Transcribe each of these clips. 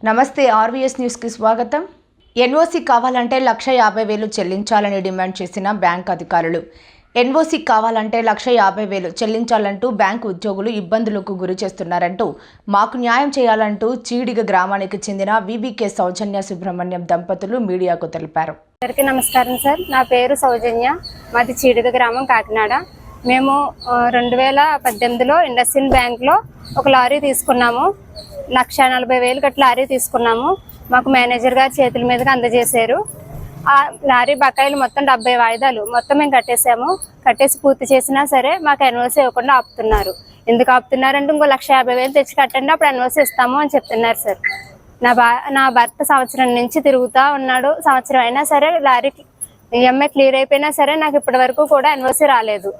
నమస్తే, ఆర్వీఎస్ న్యూస్కి స్వాగతం. ఎన్ఓసీ కావాలంటే 1,50,000 చెల్లించాలని డిమాండ్ చేసిన బ్యాంక్ అధికారులు. ఎన్ఓసీ కావాలంటే 1,50,000 చెల్లించాలంటూ బ్యాంకు ఉద్యోగులు ఇబ్బందులకు గురి చేస్తున్నారంటూ, మాకు న్యాయం చేయాలంటూ చీడిగ గ్రామానికి చెందిన వివికే సౌజన్య సుబ్రహ్మణ్యం దంపతులు మీడియాకు తెలిపారు. అందరికీ నమస్కారం సార్. నా పేరు సౌజన్య, మాది చీడిగ గ్రామం, కాకినాడ. మేము 2018లో ఇండస్ఇండ్ బ్యాంక్లో ఒక లారీ తీసుకున్నాము. 1,40,000 గట్ల లారీ తీసుకున్నాము. మాకు మేనేజర్ గారు చేతుల మీదుగా అందజేశారు. ఆ లారీ బకాయిలు మొత్తం 70 వాయిదాలు మొత్తం మేము కట్టేసి పూర్తి చేసినా సరే మాకు ఎన్ఓసీ ఇవ్వకుండా ఆపుతున్నారు. ఎందుకు ఆపుతున్నారంటే ఇంకో 1,50,000 తెచ్చి కట్టండి, అప్పుడు ఎన్ఓసీ ఇస్తాము అని చెప్తున్నారు సార్. నా భర్త సంవత్సరం నుంచి తిరుగుతూ ఉన్నాడు. సంవత్సరం అయినా సరే లారీ ఈఎంఐ క్లియర్ అయిపోయినా సరే నాకు ఇప్పటి వరకు కూడా ఎన్ఓసీ రాలేదు.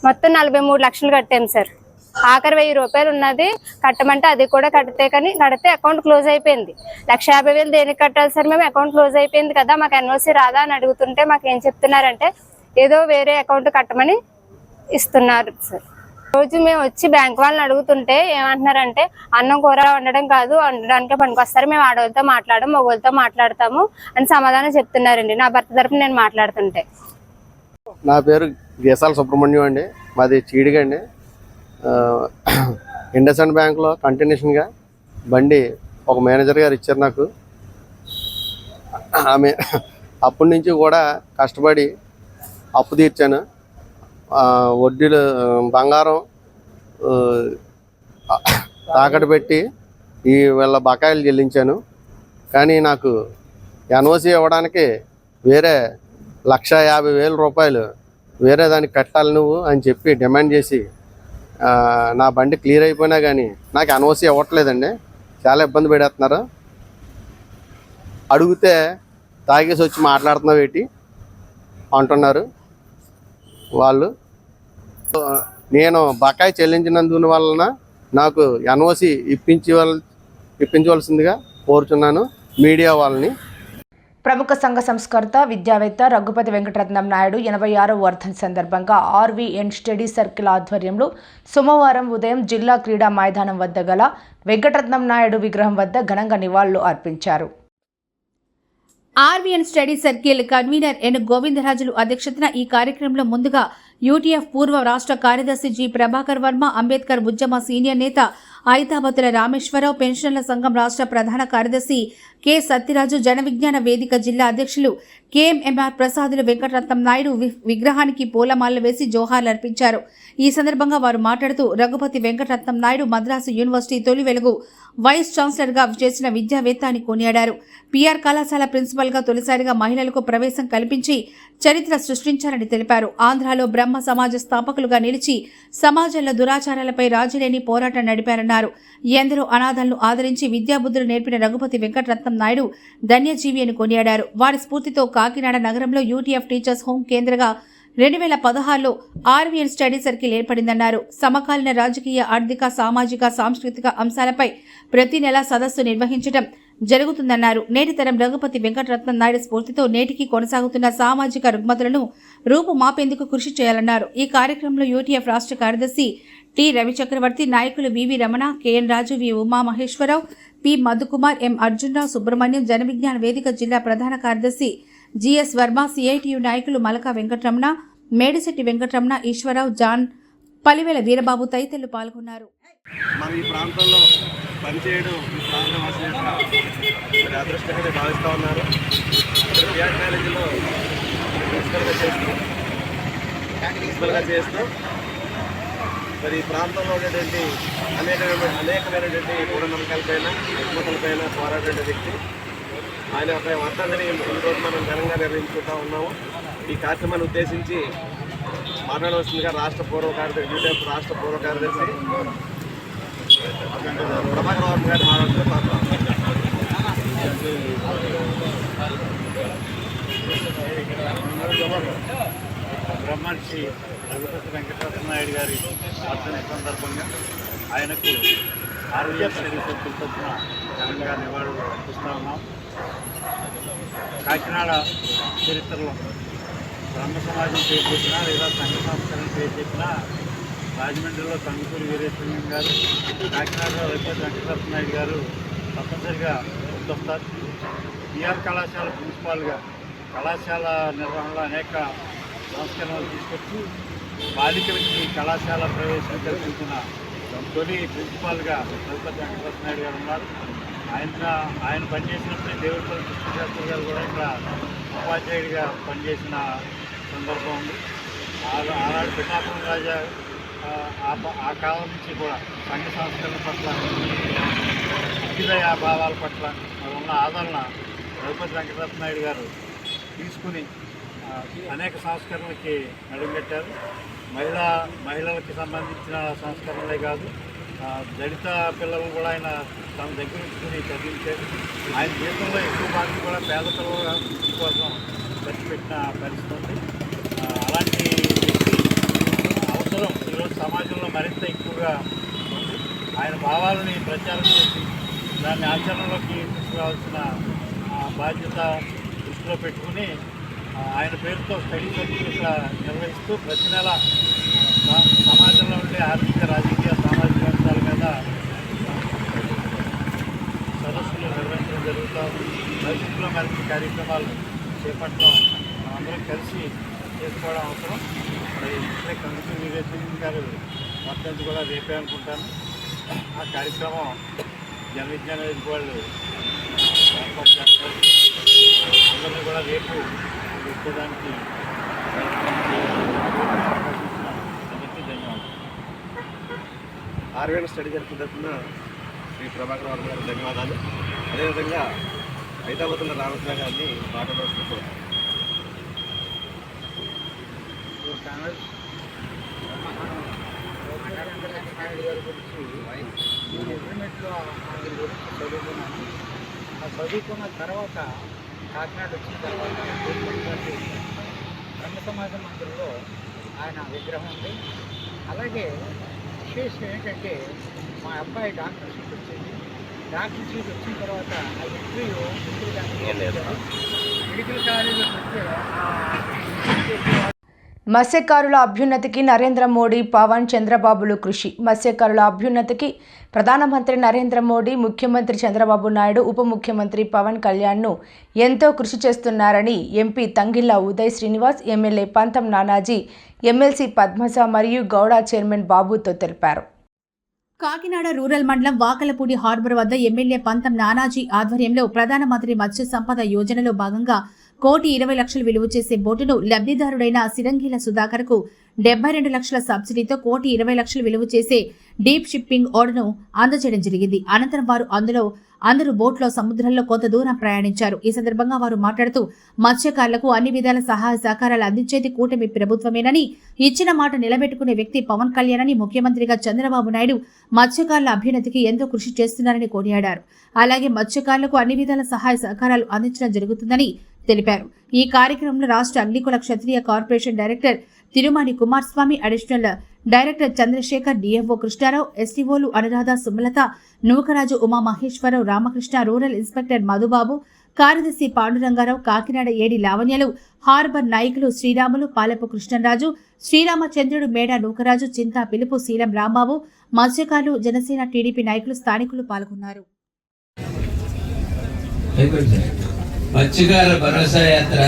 మొత్తం 43 లక్షలు కట్టాము సార్. ఆఖరి 1,000 రూపాయలు ఉన్నది కట్టమంటే అది కూడా కడితే అకౌంట్ క్లోజ్ అయిపోయింది. 1,50,000 దేనికి కట్టాలి సార్? మేము అకౌంట్ క్లోజ్ అయిపోయింది కదా, మాకు ఎన్ఓసీ రాదా అని అడుగుతుంటే మాకు ఏం చెప్తున్నారంటే ఏదో వేరే అకౌంట్ కట్టమని ఇస్తున్నారు సార్. రోజు మేము వచ్చి బ్యాంక్ వాళ్ళని అడుగుతుంటే ఏమంటున్నారంటే అన్నం కూర వండడం కాదు, వండడానికే పనికొస్తారు, మేము ఆడవాళ్ళతో మాట్లాడడం మగవాళ్ళతో మాట్లాడతాము అని సమాధానం చెప్తున్నారండి. నా భర్త తరపున నేను మాట్లాడుతుంటే. నా పేరు గేసాల సుబ్రహ్మణ్యం అండి, మాది చీడిగా అండి. ఇండస్ఇండ్ బ్యాంక్లో కంటిన్యూషన్గా బండి ఒక మేనేజర్ గారు ఇచ్చారు నాకు. ఆమె అప్పటి నుంచి కూడా కష్టపడి అప్పు తీర్చాను. వడ్డీలు బంగారం తాకట్టు పెట్టి వీళ్ళ బకాయిలు చెల్లించాను. కానీ నాకు ఎన్ఓసీ ఇవ్వడానికి వేరే 1,50,000 రూపాయలు వేరే దానికి కట్టాలి నువ్వు అని చెప్పి డిమాండ్ చేసి నా బండి క్లియర్ అయిపోయినా కానీ నాకు ఎన్ఓసీ ఇవ్వట్లేదండి. చాలా ఇబ్బంది పెడేస్తున్నారు. అడిగితే తాగేసి వచ్చి మాట్లాడుతున్నావు ఏంటి అంటున్నారు వాళ్ళు. నేను బకాయి చెల్లించినందున వలన నాకు ఎన్ఓసీ ఇప్పించవలసిందిగా కోరుచున్నాను మీడియా వాళ్ళని. ప్రముఖ సంఘ సంస్కర్త, విద్యావేత్త రఘుపతి వెంకటరత్నం నాయుడు 86వ వర్ధంతి సందర్భంగా ఆర్వీఎన్ స్టడీ సర్కిల్ ఆధ్వర్యంలో సోమవారం ఉదయం జిల్లా క్రీడా మైదానం వద్ద గల వెంకటరత్నం నాయుడు విగ్రహం వద్ద ఘనంగా నివాళులు అర్పించారు. RVN study circle convener N Govindarajulu అధ్యక్షతన ఈ కార్యక్రమంలో ముందుగా యూటీఎఫ్ పూర్వ రాష్ట్ర కార్యదర్శి జి ప్రభాకర్ వర్మ, అంబేద్కర్ ఉద్యమ సీనియర్ నేత ఐతాబతుల రామేశ్వరరావు, పెన్షన్ల సంఘం రాష్ట్ర ప్రధాన కార్యదర్శి కె సత్యరాజు, జన విజ్ఞాన వేదిక జిల్లా అధ్యక్షులు కేఎంఎంఆర్ ప్రసాదులు వెంకటరత్నం నాయుడు విగ్రహానికి పూలమాలలు వేసి జోహార్లు అర్పించారు. ఈ సందర్భంగా వారు మాట్లాడుతూ రఘుపతి వెంకటరత్నం నాయుడు మద్రాసు యూనివర్సిటీ తొలి వెలుగు వైస్ ఛాన్సలర్గా చేసిన విద్యావేత్త అని కొనియాడారు. పిఆర్ కళాశాల ప్రిన్సిపల్గా తొలిసారిగా మహిళలకు ప్రవేశం కల్పించి చరిత్ర సృష్టించారని తెలిపారు. ఆంధ్రాలో బ్రహ్మ సమాజ స్థాపకులుగా నిలిచి సమాజంలో దురాచారాలపై రాజీలేని పోరాటం నడిపారన్నారు. ఎందరో అనాథలను ఆదరించి విద్యాబుద్ధులు నేర్పిన రఘుపతి వెంకటరత్నం నాయుడు ధన్యజీవి అని కొనియాడారు. వారి స్ఫూర్తితో కాకినాడ నగరంలో యూటీఎఫ్ టీచర్స్ హోం కేంద్రంగా 2016లో ఆర్వీఎన్ స్టడీ సర్కిల్ ఏర్పడిందన్నారు. సమకాలీన రాజకీయ, ఆర్థిక, సామాజిక, సాంస్కృతిక అంశాలపై ప్రతి నెలా సదస్సు నిర్వహించడం జరుగుతుందన్నారు. నేటి తరం రఘుపతి వెంకటరత్నం నాయుడు స్ఫూర్తితో నేటికి కొనసాగుతున్న సామాజిక రుగ్మతలను రూపుమాపేందుకు కృషి చేయాలన్నారు. ఈ కార్యక్రమంలో యూటీఎఫ్ రాష్ట్ర కార్యదర్శి టి రవిచక్రవర్తి, నాయకులు వివి రమణ, కెఎన్ రాజు, వి ఉమామహేశ్వరరావు, పి మధుకుమార్, ఎం అర్జునరావు, సుబ్రహ్మణ్యం, జన విజ్ఞాన వేదిక జిల్లా ప్రధాన కార్యదర్శి జిఎస్ వర్మ, సిఐటియు నాయకులు మలకా వెంకటరమణ, మేడిశెట్టి వెంకటరమణ, ఈశ్వరరావు, జాన్, పలివేల వీరబాబు తదితరులు పాల్గొన్నారు. మన ఈ ప్రాంతంలో పనిచేయడం ఈ ప్రాంతం అదృష్టంగా భావిస్తూ ఉన్నారు. బిఆర్ కాలేజీలో ప్రిన్సిపల్గా చేస్తూ మరి ఈ ప్రాంతంలో ఉన్నటువంటి అనేకమైనటువంటి మూఢనమ్మకాలపైన, రుగ్మతలపైన పోరాడే వ్యక్తి. ఆయన ఒక వర్ధంతిని ఈరోజు మనం ఘనంగా నిర్వహించుకుంటూ ఉన్నాము. ఈ కార్యక్రమాన్ని ఉద్దేశించి మాట్లాడవలసిందిగా రాష్ట్ర పూర్వ కార్యదర్శి, యూటీఎఫ్ రాష్ట్ర పూర్వ కార్యదర్శి ప్రభాకర్ వర్మ గారు మాట్లాడుతున్నారు. బ్రహ్మర్షి రఘుపతి వెంకటరత్న నాయుడు గారి వర్ధంతి సందర్భంగా ఆయనకు ఆర్వీఎన్ స్టడీ సర్కిల్ తరఫున ఘనంగా నివాళులు అర్పిస్తూ ఉన్నాం. కాకినాడ చరిత్రలో బ్రహ్మ సమాజం పేరు చెప్పినా లేదా సంఘ సంస్కరణ పేరు చెప్పినా రాజమండ్రిలో కందుకూరి వీరేశలింగం గారు, కాకినాడలో రఘుపతి వెంకటరత్న నాయుడు గారు తప్పనిసరిగా గుర్తొస్తారు. బీఆర్ కళాశాల ప్రిన్సిపాల్గా కళాశాల నిర్వహణలో అనేక సంస్కరణలు తీసుకొచ్చి బాలికలకి కళాశాల ప్రవేశం కల్పించిన తొలి ప్రిన్సిపాల్గా రఘుపతి వెంకటరత్న నాయుడు గారు ఉన్నారు. ఆయన పనిచేసినప్పుడే దేవుడిపల్లి కృష్ణశాస్త్రి గారు కూడా ఇక్కడ ఉపాధ్యాయుడిగా పనిచేసిన సందర్భం ఉంది. ఆనాడు పిఠాపురం రాజా ఆ కాలం నుంచి కూడా సంఘ సంస్కరణ పట్ల, అభ్యుదయ భావాల పట్ల ఉన్న ఆదరణ రఘుపతి వెంకటరత్న నాయుడు గారు తీసుకుని అనేక సంస్కరణలకి నడుంగట్టారు. మహిళలకి సంబంధించిన సంస్కరణలే కాదు, దళిత పిల్లలను కూడా ఆయన తన దగ్గర ఉంచుకుని చదివించారు. ఆయన జీవితంలో ఎక్కువ భాగం కూడా పేద పిల్లల కోసం ఖర్చు పెట్టిన పరిస్థితి ఉంది. అలాంటి వ్యక్తి అవసరం ఈరోజు సమాజంలో మరింత ఎక్కువగా ఉంది. ఆయన భావాలని ప్రచారం చేసి దాన్ని ఆచరణలోకి తీసుకురావాల్సిన బాధ్యత దృష్టిలో పెట్టుకుని ఆయన పేరుతో స్టడీ సర్కిల్ ఇక్కడ నిర్వహిస్తూ ప్రతి నెల సమాజంలో ఉండే ఆర్థిక, రాజకీయ, సామాజిక అంశాల మీద సదస్సులు నిర్వహించడం జరుగుతుంది. భవిష్యత్తులో మరిన్ని కార్యక్రమాలు చేపట్టడం అందరం కలిసి చేసుకోవడం అవసరం. ఇప్పుడే కందుకూరి వీరేశలింగం గారు మొత్తం కూడా రేపే అనుకుంటాను. ఆ కార్యక్రమం జన విజ్ఞాన వేదిక వాళ్ళు ఏర్పాటు చేస్తారు. అందరినీ కూడా రేపు వచ్చేదానికి అందరికీ ధన్యవాదాలు. ఆర్వేణ స్టడీ జరిపిన తరఫున శ్రీ ప్రభాకర్ వర్మ గారికి ధన్యవాదాలు. అదేవిధంగా హైదరాబాద్లో రామకృష్ణ గారిని మాట్లాడవలసిన నాయుడు గారి గురించి నేను ఇంటర్మీడియట్లో ఆయన గురించి చదువుకున్నాను. ఆ చదువుకున్న తర్వాత కాకినాడ వచ్చిన తర్వాత బ్రహ్మ సమాజ మందిరంలో ఆయన విగ్రహం ఉంది. అలాగే విశేషం ఏంటంటే మా అబ్బాయి డాక్టర్ సీట్ వచ్చింది. డాక్టర్ సీట్ వచ్చిన తర్వాత ఆ ఇంటర్వ్యూ మెడికల్ కాలేజీలో పెడితే మత్స్యకారుల అభ్యున్నతికి నరేంద్ర మోడీ, పవన్, చంద్రబాబులు కృషి. మత్స్యకారుల అభ్యున్నతికి ప్రధానమంత్రి నరేంద్ర మోడీ, ముఖ్యమంత్రి చంద్రబాబు నాయుడు, ఉప ముఖ్యమంత్రి పవన్ కళ్యాణ్ను ఎంతో కృషి చేస్తున్నారని ఎంపీ తంగిళ్ల ఉదయ్ శ్రీనివాస్, ఎమ్మెల్యే పంతం నానాజీ, ఎమ్మెల్సీ పద్మజ మరియు గౌడ చైర్మన్ బాబుతో తెలిపారు. కాకినాడ రూరల్ మండలం వాకలపూడి హార్బర్ వద్ద ఎమ్మెల్యే పంతం నానాజీ ఆధ్వర్యంలో ప్రధానమంత్రి మత్స్య సంపద యోజనలో భాగంగా 1,20,00,000 విలువ చేసే బోటును లబ్ధిదారుడైన సిరంగీల సుధాకర్కు 72 లక్షల సబ్సిడీతో 1,20,00,000 విలువ చేసే డీప్ షిప్పింగ్ ఓడను అందజేయడం జరిగింది. అనంతరం వారు అందరూ బోట్లో సముద్రంలో కొంత దూరం ప్రయాణించారు. ఈ సందర్భంగా వారు మాట్లాడుతూ మత్స్యకారులకు అన్ని విధాల సహాయ సహకారాలు అందించేది కూటమి ప్రభుత్వమేనని, ఇచ్చిన మాట నిలబెట్టుకునే వ్యక్తి పవన్ కళ్యాణ్ అని, ముఖ్యమంత్రిగా చంద్రబాబు నాయుడు మత్స్యకారుల అభ్యున్నతికి ఎంతో కృషి చేస్తున్నారని కొనియాడారు. అలాగే మత్స్యకారులకు అన్ని విధాల సహాయ సహకారాలు అందించడం జరుగుతుందని తెలిపారు. ఈ కార్యక్రమంలో రాష్ట్ర Agnikula Kshatriya corporation director Tirumani Kumaraswamy, additional director Chandrashekar, DFO Krishnarao, ఎస్టీఓలు అనురాధ, సుమలత, నూకరాజు, ఉమా మహేశ్వరరావు, రామకృష్ణ, రూరల్ ఇన్స్పెక్టర్ మధుబాబు, కార్యదర్శి పాండురంగారావు, కాకినాడ ఏడి లావణ్యలు, హార్బర్ నాయకులు శ్రీరాములు, పాలపు కృష్ణరాజు, శ్రీరామచంద్రుడు, మేడ నూకరాజు, చింతా పిలుపు, శీలం రాంబాబు, మత్స్యకారులు, జనసేన, టీడీపీ నాయకులు, స్థానికులు పాల్గొన్నారు. మత్స్యకార భరోసా యాత్ర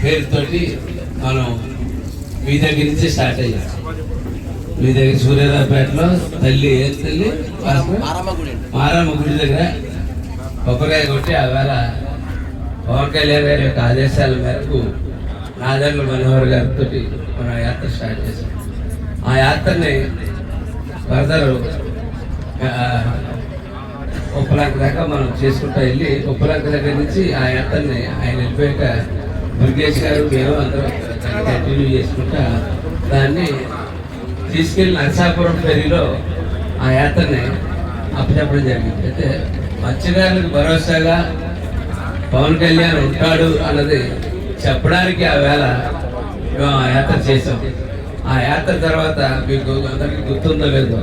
పేరుతోటి మనం మీ దగ్గర నుంచి స్టార్ట్ అయ్యాం. మీ దగ్గర సూర్యారావుపేటలో తల్లి మారమ్మ గుడి దగ్గర కొబ్బరికాయ కొట్టి ఆవేళ పవన్ కళ్యాణ్ గారి యొక్క ఆదేశాల మేరకు నాదెండ్ల మనోహర్ గారితో మనం యాత్ర స్టార్ట్ చేశాం. ఆ యాత్రని ఫర్దర్ ఉప్పలంక దాకా మనం చేసుకుంటూ వెళ్ళి ఉప్పలంక దగ్గర నుంచి ఆ యాత్రని ఆయన వెళ్ళిపోయాక దుర్గేష్ గారు మేము అందరం కంటిన్యూ చేసుకుంటా దాన్ని తీసుకెళ్లి నరసాపురం ఫెరీలో ఆ యాత్రని అప్పచెప్పడం జరిగింది. అయితే మత్స్యకారులకు భరోసాగా పవన్ కళ్యాణ్ ఉంటాడు అన్నది చెప్పడానికి ఆ వేళ మేము ఆ యాత్ర చేసాం. ఆ యాత్ర తర్వాత మీకు అందరికీ గుర్తుందో లేదో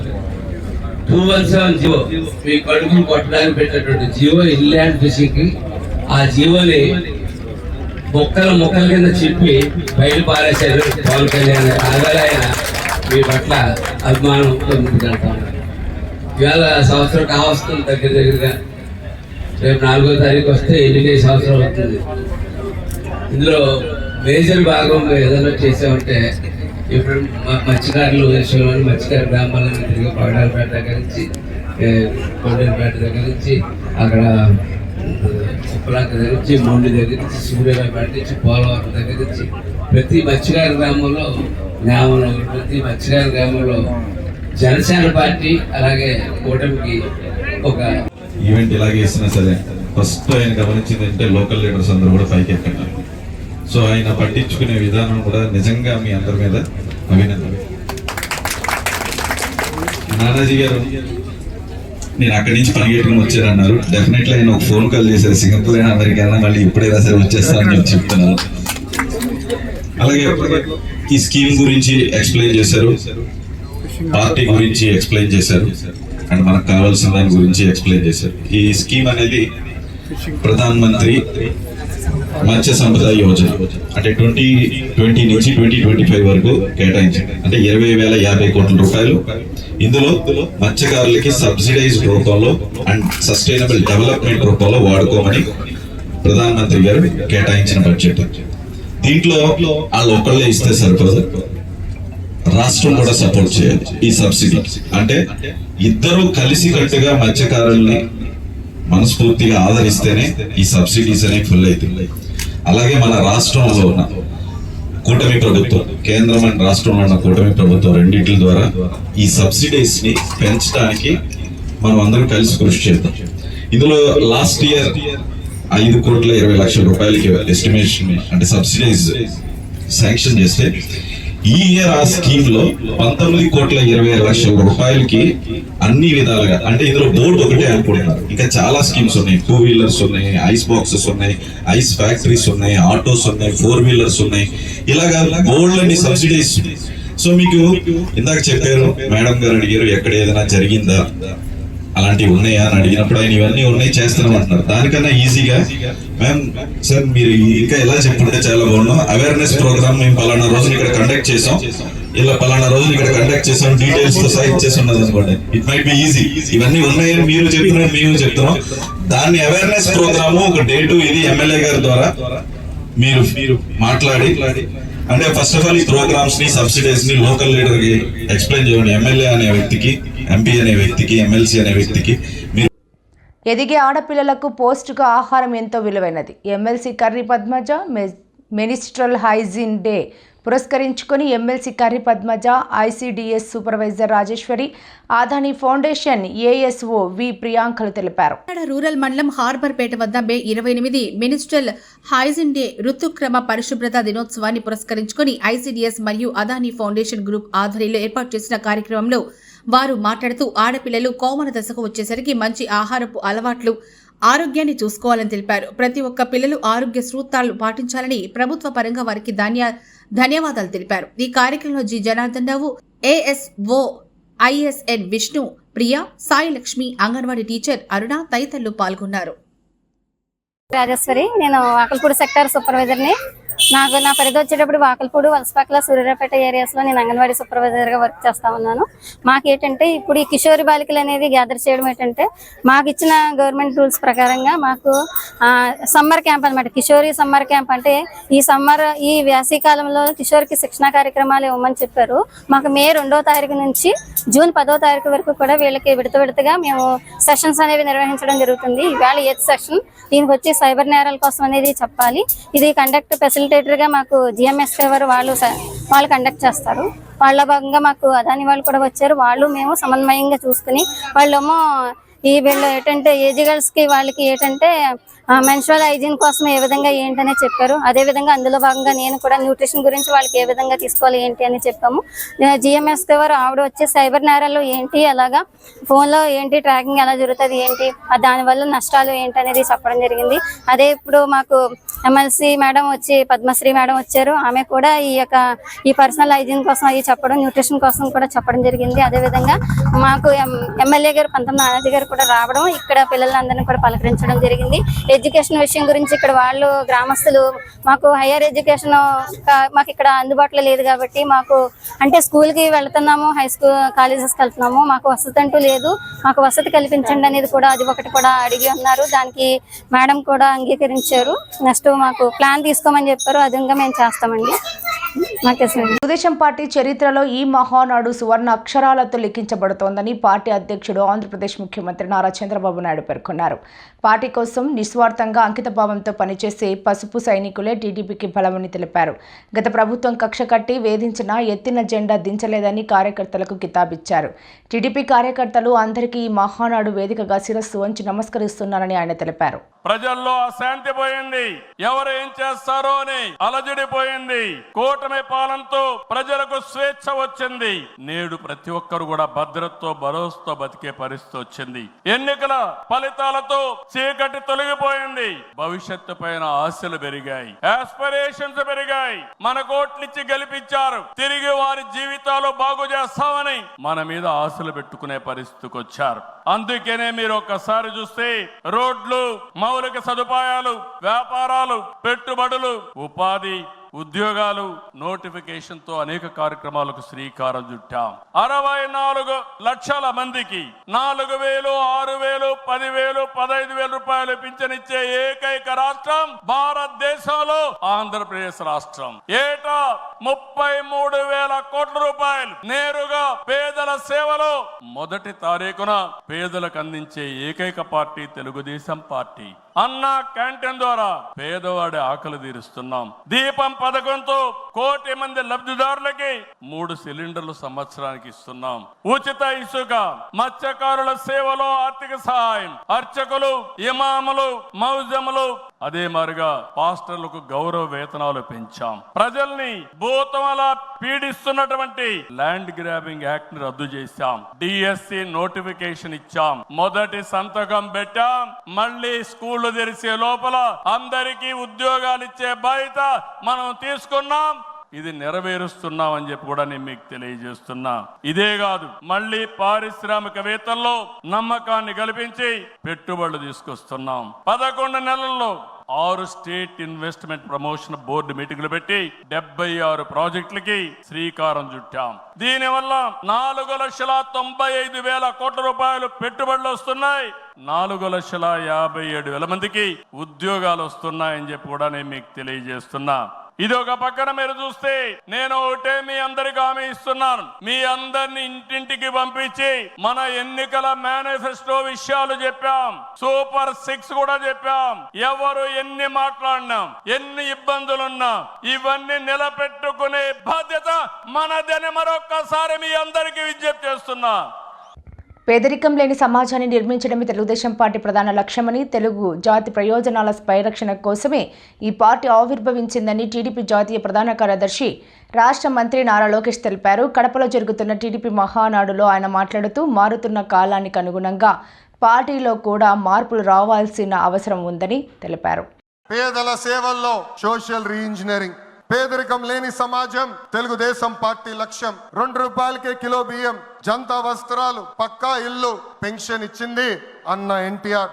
217 జీవో మీ కడుపులు కొట్టడానికి పెట్టినటువంటి జీవో ఇన్లాండ్ ఫిషింగ్ కి ఆ జీవోని మొక్కల కింద చెప్పి బయట పారేశారు పవన్ కళ్యాణ్. అలాగే ఆయన మీ పట్ల అభిమానంతో ముందుకెళ్తా ఉన్నారు. ఇవాళ సంవత్సరం కావస్తుంది దగ్గరగా. రేపు 4వ తారీఖు వస్తే ఎన్నికై సంవత్సరం అవుతుంది. ఇందులో మేజర్ భాగం ఏదైనా చేసామంటే ఇప్పుడు మత్స్యకారులు విషయంలో మత్స్యకారు గ్రామాలను తిరిగి పగడాలపేట దగ్గర నుంచి కొండలపేట దగ్గర నుంచి అక్కడ ఉప్పలాక దగ్గర నుంచి మొండి దగ్గర నుంచి సూర్యాపేట నుంచి పోలవరం దగ్గర నుంచి ప్రతి మత్స్యకారు గ్రామంలో జనసేన పార్టీ అలాగే కూటమికి ఒక ఈవెంట్ ఇలాగే ఇస్తున్నా సరే ఫస్ట్ ఆయన గమనించింది అంటే లోకల్ లీడర్స్ అందరూ కూడా పైకి ఎక్కారు. సో ఆయన పట్టించుకునే విధానం కూడా నిజంగా మీ అందరి మీద అభినందన. నానాజీ గారు నేను అక్కడి నుంచి పరిగెట్టుకుని వచ్చారన్నారు. డెఫినెట్లీ ఆయన ఒక ఫోన్ కాల్ చేశారు, సింగపూర్ అయినా అమెరికా అయినా మళ్ళీ ఇప్పుడైనా సరే వచ్చేస్తానని చెప్పి చెప్తున్నాను. అలాగే ఈ స్కీమ్ గురించి ఎక్స్ప్లెయిన్ చేశారు, పార్టీ గురించి ఎక్స్ప్లెయిన్ చేశారు, అండ్ మనకు కావాల్సిన దాని గురించి ఎక్స్ప్లెయిన్ చేశారు. ఈ స్కీమ్ అనేది ప్రధాన్ మంత్రి మత్స్య సంపద యోజన అంటే 2020 నుంచి 2025 వరకు కేటాయించింది. అంటే 20,050 కోట్ల రూపాయలు. ఇందులో మత్స్యకారులకి సబ్సిడైజ్డ్ రూపంలో అండ్ సస్టైనబుల్ డెవలప్మెంట్ రూపంలో వాడుకోమని ప్రధాన్ మంత్రి గారు కేటాయించిన బడ్జెట్. దీంట్లో వాళ్ళు ఒకళ్ళే ఇస్తే సరిపోదు, రాష్ట్రం కూడా సపోర్ట్ చేయాలి. ఈ సబ్సిడీ అంటే ఇద్దరు కలిసి కట్టుగా మత్స్యకారుల్ని మనస్ఫూర్తిగా ఆదరిస్తేనే ఈ సబ్సిడీస్ అనేవి ఫుల్ అవుతుంది. అలాగే మన రాష్ట్రంలో ఉన్న కూటమి ప్రభుత్వం, కేంద్రం అండ్ రాష్ట్రంలో ఉన్న కూటమి ప్రభుత్వం రెండింటి ద్వారా ఈ సబ్సిడీస్ ని పెంచడానికి మనం అందరం కలిసి కృషి చేద్దాం. ఇందులో లాస్ట్ ఇయర్ 5,20,00,000 రూపాయలకి ఎస్టిమేషన్ అంటే సబ్సిడీస్ శాంక్షన్ చేస్తే ఈ ఇయర్ ఆ స్కీమ్ లో 19,20,00,000 రూపాయలకి అన్ని విధాలుగా అంటే ఇందులో బోర్డు ఒకటే అనుకుంటున్నారు. ఇంకా చాలా స్కీమ్స్ ఉన్నాయి. 2 వీలర్స్ ఉన్నాయి, ఐస్ బాక్సెస్ ఉన్నాయి, ఐస్ ఫ్యాక్టరీస్ ఉన్నాయి, ఆటోస్ ఉన్నాయి, 4 వీలర్స్ ఉన్నాయి. ఇలాగా బోర్డు అన్ని సబ్సిడీస్. సో మీకు ఇందాక చెప్పారు, మేడం గారు అడిగారు ఎక్కడ ఏదైనా జరిగిందా, అలాంటివి ఉన్నాయా అని అడిగినప్పుడు ఆయన ఇవన్నీ ఉన్నాయి చేస్తున్నాం అంటున్నారు. దానికన్నా ఈజీగా మ్యామ్ సార్ మీరు ఇంకా ఎలా చెప్పుంటే చాలా బాగున్నాం, అవేర్నెస్ ప్రోగ్రామ్ మేము పలానా రోజున ఇక్కడ కండక్ట్ చేసాం, ఇలా పలానా రోజున ఇక్కడ కండక్ట్ చేసాం, డీటెయిల్స్ తో సహా ఇచ్చేసి ఉన్నది అనుకోండి. It might be easy. ఇవన్నీ ఉన్నాయని మీరు చెప్తున్నారు, మేము చెప్తున్నాం. దాన్ని అవేర్నెస్ ప్రోగ్రాము ఒక డేటు ఇది ఎమ్మెల్యే గారి ద్వారా మీరు మాట్లాడి అంటే ఫస్ట్ ఆఫ్ ఆల్ ఈ ప్రోగ్రామ్స్ ని సబ్సిడీస్ ని లోకల్ లీడర్ కి ఎక్స్ప్లెయిన్ చేయండి. ఎమ్మెల్యే అనే వ్యక్తికి, ఎంపీ అనే వ్యక్తికి, ఎమ్మెల్సీ అనే వ్యక్తికి ఎదిగే ఆడపిల్లలకు పౌష్టిక ఆహారం ఎంతో విలువైనది. MLC Karri Padmaja menstrual hygiene day పురస్కరించుకొని MLC Karri Padmaja, ICDS supervisor Rajeswari, Adani foundation ASO V ప్రియాంకలు తెలిపారు. రూరల్ మండలం హార్బర్పేట వద్ద మే 28 మినిస్ట్రల్ హైజీన్ డే ఋతుక్రమ పరిశుభ్రత దినోత్సవాన్ని పురస్కరించుకొని ఐసీడీఎస్ మరియు అదాని ఫౌండేషన్ గ్రూప్ ఆధ్వర్యంలో ఏర్పాటు చేసిన కార్యక్రమంలో వారు మాట్లాడుతూ ఆడపిల్లలు కోమల దశకు వచ్చేసరికి మంచి ఆహారపు అలవాట్లు, ఆరోగ్యాన్ని చూసుకోవాలని తెలిపారు. ప్రతి ఒక్క పిల్లలు ఆరోగ్య సూత్రాలు పాటించాలని ప్రభుత్వ పరంగా వారికి ధన్యవాదాలు తెలిపారు. ఈ కార్యక్రమంలో G Janardhan Rao, ASO ISN Vishnu, Priya, Sai Lakshmi, Anganwadi teacher Aruna తదితరులు పాల్గొన్నారు. రాజేశ్వరి, నేను వాకల్పూడి సెక్టార్ సూపర్వైజర్ని. నా పరిధి వచ్చేటప్పుడు వాకల్పూడి, వలసపాకల, సూర్యాపేట ఏరియాస్లో నేను అంగన్వాడీ సూపర్వైజర్గా వర్క్ చేస్తా ఉన్నాను. మాకు ఏంటంటే ఇప్పుడు ఈ కిషోరి బాలికలు అనేది గ్యాదర్ చేయడం ఏంటంటే మాకు ఇచ్చిన గవర్నమెంట్ రూల్స్ ప్రకారంగా మాకు సమ్మర్ క్యాంప్ అనమాట. కిషోరి సమ్మర్ క్యాంప్ అంటే ఈ వేసవికాలంలో కిషోర్కి శిక్షణ కార్యక్రమాలు ఇవ్వమని చెప్పారు. మాకు మే 2వ తారీఖు నుంచి జూన్ 10వ తారీఖు వరకు కూడా వీళ్ళకి విడతగా మేము సెషన్స్ అనేవి నిర్వహించడం జరుగుతుంది. ఇవాళ 8th సెషన్. దీనికి వచ్చి సైబర్ నేరాల కోసం అనేది చెప్పాలి. ఇది కండక్ట్ ఫెసిలిటేటర్ గా మాకు జిఎంఎస్ వాళ్ళు కండక్ట్ చేస్తారు. వాళ్ళ భాగంగా మాకు అదాని వాళ్ళు కూడా వచ్చారు. వాళ్ళు మేము సమన్వయంగా చూసుకుని వాళ్ళేమో వీళ్ళు ఏంటంటే ఏజీ గర్ల్స్ కి వాళ్ళకి ఏంటంటే మెన్స్ట్రువల్ హైజీన్ కోసం ఏ విధంగా ఏంటనే చెప్పారు. అదే విధంగా అందులో భాగంగా నేను కూడా న్యూట్రిషన్ గురించి వాళ్ళకి ఏ విధంగా తీసుకోవాలి ఏంటి అని చెప్పాము. జిఎంఎస్ వారు ఆవిడ వచ్చే సైబర్ నేరాలు ఏంటి, అలాగా ఫోన్లో ఏంటి ట్రాకింగ్ ఎలా జరుగుతుంది ఏంటి, దానివల్ల నష్టాలు ఏంటి అనేది చెప్పడం జరిగింది. అదే ఇప్పుడు మాకు ఎమ్మెల్సీ మేడం వచ్చి పద్మశ్రీ మేడం వచ్చారు. ఆమె కూడా ఈ పర్సనల్ హైజీన్ కోసం అవి చెప్పడం, న్యూట్రిషన్ కోసం కూడా చెప్పడం జరిగింది. అదేవిధంగా మాకు ఎమ్మెల్యే గారు 19 నానాజీ గారు కూడా రావడం, ఇక్కడ పిల్లలందరినీ కూడా పలకరించడం జరిగింది. ఎడ్యుకేషన్ విషయం గురించి ఇక్కడ వాళ్ళు గ్రామస్తులు మాకు హైయర్ ఎడ్యుకేషన్ మాకు ఇక్కడ అందుబాటులో లేదు కాబట్టి మాకు అంటే స్కూల్కి వెళ్తున్నాము, హై స్కూల్ కాలేజెస్కి వెళ్తున్నాము, మాకు వసతి అంటూ లేదు, మాకు వసతి కల్పించండి అనేది కూడా అది ఒకటి కూడా అడిగి ఉన్నారు. దానికి మేడం కూడా అంగీకరించారు. నెక్స్ట్ మాకు ప్లాన్ తీసుకోమని చెప్పారు. అది ఇంకా మేము చేస్తామండి. తెలుగుదేశం పార్టీ చరిత్రలో ఈ మహానాడు సువర్ణ అక్షరాలతో లిఖించబడుతోందని పార్టీ అధ్యక్షుడు ఆంధ్రప్రదేశ్ ముఖ్యమంత్రి నారా చంద్రబాబు నాయుడు పేర్కొన్నారు. పార్టీ కోసం నిస్వార్థంగా అంకితభావంతో పనిచేసే పసుపు సైనికులే టీడీపీకి బలమని తెలిపారు. గత ప్రభుత్వం కక్ష కట్టి వేధించినా ఎత్తిన జెండా దించలేదని కార్యకర్తలకు కితాబిచ్చారు. టీడీపీ కార్యకర్తలు అందరికీ ఈ మహానాడు వేదికగా శిరస్సు వంచి నమస్కరిస్తున్నారని ఆయన తెలిపారు. ప్రజల్లో అశాంతి పోయింది, ఎవరు ఏం చేస్తారో అని అలజడిపోయింది. కూటమి పాలనతో ప్రజలకు స్వేచ్ఛ వచ్చింది. నేడు ప్రతి ఒక్కరు కూడా భద్రతతో భరోసాతో బతికే పరిస్థితి వచ్చింది. ఎన్నికల ఫలితాలతో చీకటి తొలగిపోయింది. భవిష్యత్తు పైన ఆశలు పెరిగాయి, ఆస్పిరేషన్స్ పెరిగాయి. మన కోట్లిచ్చి గెలిపించారు, తిరిగి వారి జీవితాలు బాగు చేస్తామని మన మీద ఆశలు పెట్టుకునే పరిస్థితికి వచ్చారు. అందుకనే మీరు ఒక్కసారి చూస్తే రోడ్లు, మౌలిక సదుపాయాలు, వ్యాపారాలు, పెట్టుబడులు, ఉపాధి, ఉద్యోగాలు, నోటిఫికేషన్ తో అనేక కార్యక్రమాలకు శ్రీకారం చుట్టాం. 64 లక్షల మందికి 4,000, 6,000, 10,000, 15,000 రూపాయలు పింఛనిచ్చే ఏకైక రాష్ట్రం భారతదేశంలో ఆంధ్రప్రదేశ్ రాష్ట్రం. ఏటా 33,000 కోట్ల రూపాయలు నేరుగా పేదల సేవలో మొదటి తారీఖున పేదలకు అందించే ఏకైక పార్టీ తెలుగుదేశం పార్టీ. అన్నా క్యాంటీన్ ద్వారా పేదవాడి ఆకలి తీరుస్తున్నాం. దీపం పథకంతో 1 కోటి మంది లబ్ధిదారులకి 3 సిలిండర్లు సంవత్సరానికి ఇస్తున్నాం. ఉచిత ఇసుక, మత్స్యకారుల సేవలో ఆర్థిక సహాయం, అర్చకులు, ఇమాములు, మౌజములు, అదే మారిగా పాస్టర్లకు గౌరవ వేతనాలు పెంచాం. ప్రజల్ని భూతమలా పీడిస్తున్నటువంటి ల్యాండ్ గ్రాబింగ్ యాక్ట్ ని రద్దు చేశాం. డిఎస్సి నోటిఫికేషన్ ఇచ్చాం. మొదటి సంతకం పెట్టాం. మళ్ళీ స్కూళ్లు తెరిచే లోపల అందరికీ ఉద్యోగాలు ఇచ్చే బాధ్యత మనం తీసుకున్నాం. ఇది నెరవేరుస్తున్నాం అని చెప్పి కూడా నేను మీకు తెలియజేస్తున్నా. ఇదే కాదు, మళ్ళీ పారిశ్రామికవేత్తల్లో నమ్మకాన్ని కల్పించి పెట్టుబడులు తీసుకొస్తున్నాం. 11 నెలల్లో 6 స్టేట్ ఇన్వెస్ట్మెంట్ ప్రమోషన్ బోర్డు మీటింగ్లు పెట్టి 76 ప్రాజెక్టులకి శ్రీకారం చుట్టాం. దీనివల్ల 4,95,000 కోట్ల రూపాయలు పెట్టుబడులు వస్తున్నాయి. 4,57,000 మందికి ఉద్యోగాలు వస్తున్నాయని చెప్పి కూడా నేను మీకు తెలియజేస్తున్నా. ఇది ఒక పక్కన మీరు చూస్తే నేను ఒకటే మీ అందరికి హామీ ఇస్తున్నాను. మీ అందరిని ఇంటింటికి పంపించి మన ఎన్నికల మేనిఫెస్టో విషయాలు చెప్పాం. సూపర్ 6 కూడా చెప్పాం. ఎవరు ఎన్ని మాట్లాడినా, ఎన్ని ఇబ్బందులున్నా ఇవన్నీ నిలబెట్టుకునే బాధ్యత మనదని మరొక్కసారి మీ అందరికీ విజ్ఞప్తి చేస్తున్నా. పేదరికం లేని సమాజాన్ని నిర్మించడమే తెలుగుదేశం పార్టీ ప్రధాన లక్ష్యమని, తెలుగు జాతి ప్రయోజనాల పరిరక్షణ కోసమే ఈ పార్టీ ఆవిర్భవించిందని టీడీపీ జాతీయ ప్రధాన కార్యదర్శి, రాష్ట్ర మంత్రి నారా లోకేష్ తెలిపారు. కడపలో జరుగుతున్న టీడీపీ మహానాడులో ఆయన మాట్లాడుతూ మారుతున్న కాలానికి అనుగుణంగా పార్టీలో కూడా మార్పులు రావాల్సిన అవసరం ఉందని తెలిపారు. పేదల సేవల్లో సోషల్ రీఇంజనీరింగ్, పేదరికం లేని సమాజం తెలుగుదేశం పార్టీ లక్ష్యం. 2 రూపాయలకే కిలో బియ్యం, జంతా వస్త్రాలు, పక్కా ఇల్లు, పెన్షన్ ఇచ్చింది అన్న ఎన్టీఆర్.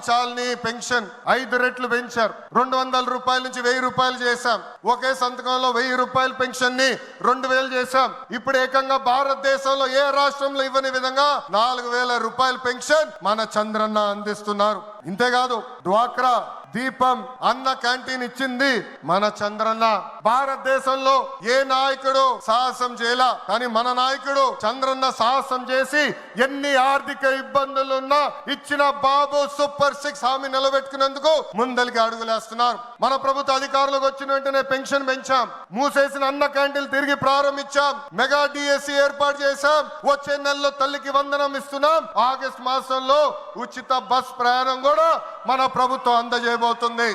చాలని పెన్షన్ 5 రెట్లు పెంచారు. 200 రూపాయల నుంచి 1000 రూపాయలు చేశాం. ఒకే సంతకంలో 1000 రూపాయల పెన్షన్ ని 2,000 చేశాం. ఇప్పుడు ఏకంగా భారతదేశంలో ఏ రాష్ట్రంలో ఇవ్వని విధంగా 4,000 రూపాయల పెన్షన్ మన చంద్రన్న అందిస్తున్నారు. ఇంతేకాదు డ్వాక్రా, దీపం, అన్న క్యాంటీన్ ఇచ్చింది మన చంద్రన్న. భారతదేశంలో ఏ నాయకుడు సాహసం చేయలా, కానీ మన నాయకుడు చంద్రన్న సాహసం చేసి ఎన్ని ఆర్థిక ఇబ్బందులున్నా ఇచ్చిన బాబు సూపర్ 6 హామీ నిలబెట్టుకునేందుకు ముందలికి అడుగులేస్తున్నారు. మన ప్రభుత్వ అధికారులకు వచ్చిన వెంటనే పెన్షన్ పెంచాం. మూసేసిన అన్న క్యాంటీన్లు తిరిగి ప్రారంభించాం. మెగా డిఎస్సి ఏర్పాటు చేశాం. వచ్చే నెలలో తల్లికి వందనం ఇస్తున్నాం. ఆగస్టు మాసంలో ఉచిత బస్ ప్రయాణం కూడా మన ప్రభుత్వం అందజేయబోతుంది.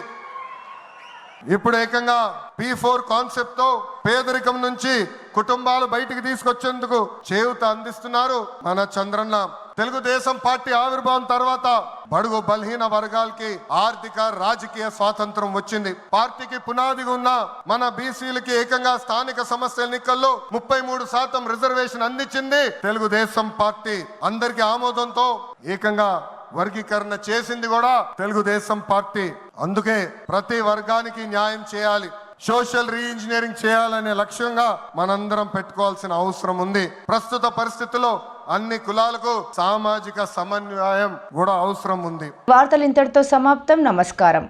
ఇప్పుడు ఏకంగా P4 కాన్సెప్ట్ తో పేదరికం నుంచి కుటుంబాలు బయటికి తీసుకొచ్చేందుకు చేయూత అందిస్తున్నారు మన చంద్రన్న. తెలుగుదేశం పార్టీ ఆవిర్భావం తర్వాత బడుగు బలహీన వర్గాలకి ఆర్థిక రాజకీయ స్వాతంత్రం వచ్చింది. పార్టీకి పునాదిగా ఉన్న మన బీసీలకి ఏకంగా స్థానిక సంస్థల ఎన్నికల్లో 33% రిజర్వేషన్ అందించింది తెలుగుదేశం పార్టీ. అందరికీ ఆమోదంతో ఏకంగా వర్గీకరణ చేసింది కూడా తెలుగుదేశం పార్టీ. అందుకే ప్రతి వర్గానికి న్యాయం చేయాలి, సోషల్ రీఇంజనీరింగ్ చేయాలనే లక్ష్యంగా మనందరం పెట్టుకోవాల్సిన అవసరం ఉంది. ప్రస్తుత పరిస్థితుల్లో అన్ని కులాలకు సామాజిక సమన్వయం కూడా అవసరం ఉంది. వార్తలు ఇంతటితో సమాప్తం. నమస్కారం.